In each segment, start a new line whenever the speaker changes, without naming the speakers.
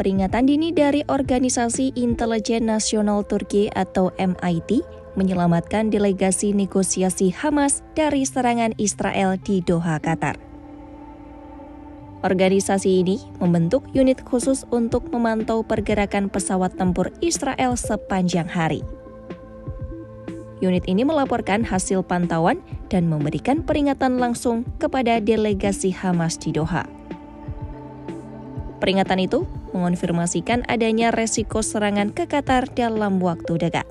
peringatan dini dari Organisasi Intelijen Nasional Turki atau MIT menyelamatkan delegasi negosiasi Hamas dari serangan Israel di Doha, Qatar. Organisasi ini membentuk unit khusus untuk memantau pergerakan pesawat tempur Israel sepanjang hari. Unit ini melaporkan hasil pantauan dan memberikan peringatan langsung kepada delegasi Hamas di Doha. Peringatan itu mengonfirmasikan adanya resiko serangan ke Qatar dalam waktu dekat.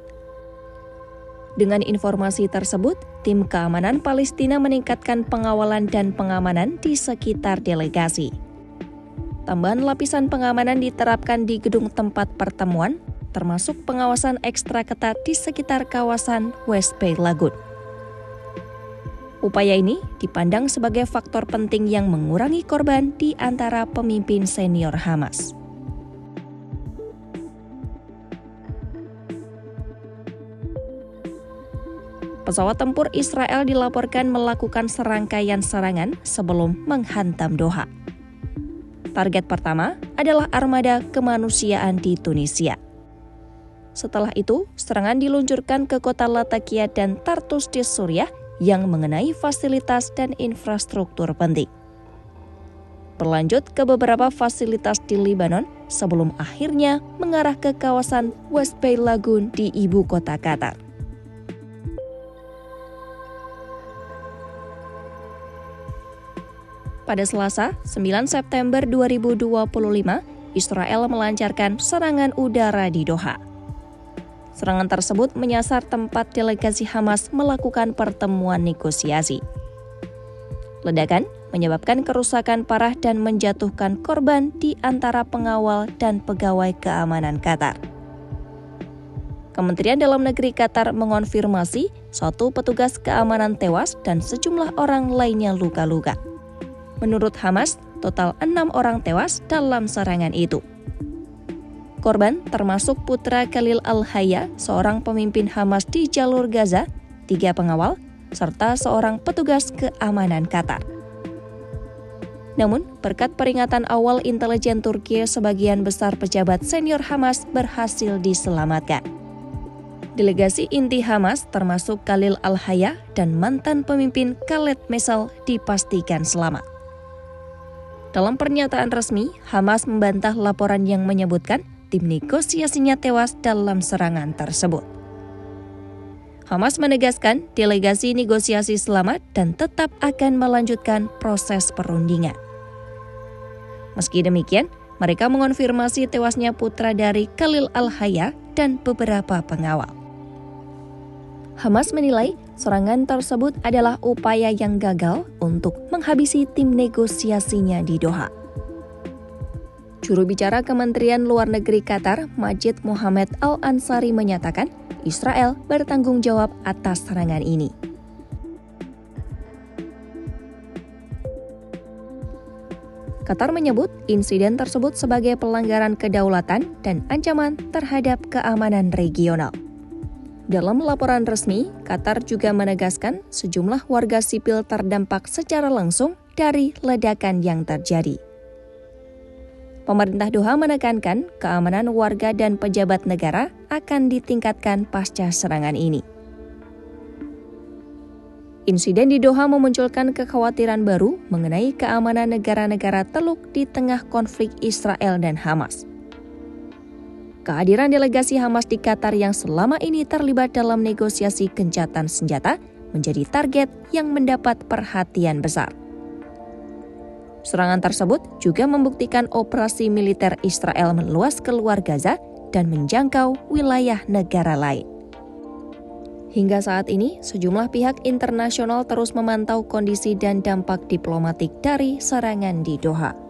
Dengan informasi tersebut, tim keamanan Palestina meningkatkan pengawalan dan pengamanan di sekitar delegasi. Tambahan lapisan pengamanan diterapkan di gedung tempat pertemuan, termasuk pengawasan ekstra ketat di sekitar kawasan West Bay Lagoon. Upaya ini dipandang sebagai faktor penting yang mengurangi korban di antara pemimpin senior Hamas. Pesawat tempur Israel dilaporkan melakukan serangkaian serangan sebelum menghantam Doha. Target pertama adalah armada kemanusiaan di Tunisia. Setelah itu, serangan diluncurkan ke kota Latakia dan Tartus di Suriah yang mengenai fasilitas dan infrastruktur penting. Berlanjut ke beberapa fasilitas di Lebanon sebelum akhirnya mengarah ke kawasan West Bay Lagoon di ibu kota Qatar. Pada Selasa, 9 September 2025, Israel melancarkan serangan udara di Doha. Serangan tersebut menyasar tempat delegasi Hamas melakukan pertemuan negosiasi. Ledakan menyebabkan kerusakan parah dan menjatuhkan korban di antara pengawal dan pegawai keamanan Qatar. Kementerian Dalam Negeri Qatar mengonfirmasi 1 petugas keamanan tewas dan sejumlah orang lainnya luka-luka. Menurut Hamas, total 6 orang tewas dalam serangan itu. Korban termasuk putra Khalil Al-Hayya, seorang pemimpin Hamas di jalur Gaza, 3 pengawal, serta seorang petugas keamanan Qatar. Namun, berkat peringatan awal intelijen Turki, sebagian besar pejabat senior Hamas berhasil diselamatkan. Delegasi inti Hamas termasuk Khalil Al-Hayya dan mantan pemimpin Khaled Mesal dipastikan selamat. Dalam pernyataan resmi, Hamas membantah laporan yang menyebutkan tim negosiasinya tewas dalam serangan tersebut. Hamas menegaskan delegasi negosiasi selamat dan tetap akan melanjutkan proses perundingan. Meski demikian, mereka mengonfirmasi tewasnya putra dari Khalil Al-Hayya dan beberapa pengawal. Hamas menilai serangan tersebut adalah upaya yang gagal untuk menghabisi tim negosiasinya di Doha. Juru bicara Kementerian Luar Negeri Qatar, Majid Mohammed Al-Ansari menyatakan Israel bertanggung jawab atas serangan ini. Qatar menyebut insiden tersebut sebagai pelanggaran kedaulatan dan ancaman terhadap keamanan regional. Dalam laporan resmi, Qatar juga menegaskan sejumlah warga sipil terdampak secara langsung dari ledakan yang terjadi. Pemerintah Doha menekankan keamanan warga dan pejabat negara akan ditingkatkan pasca serangan ini. Insiden di Doha memunculkan kekhawatiran baru mengenai keamanan negara-negara Teluk di tengah konflik Israel dan Hamas. Kehadiran delegasi Hamas di Qatar yang selama ini terlibat dalam negosiasi gencatan senjata menjadi target yang mendapat perhatian besar. Serangan tersebut juga membuktikan operasi militer Israel meluas keluar Gaza dan menjangkau wilayah negara lain. Hingga saat ini, sejumlah pihak internasional terus memantau kondisi dan dampak diplomatik dari serangan di Doha.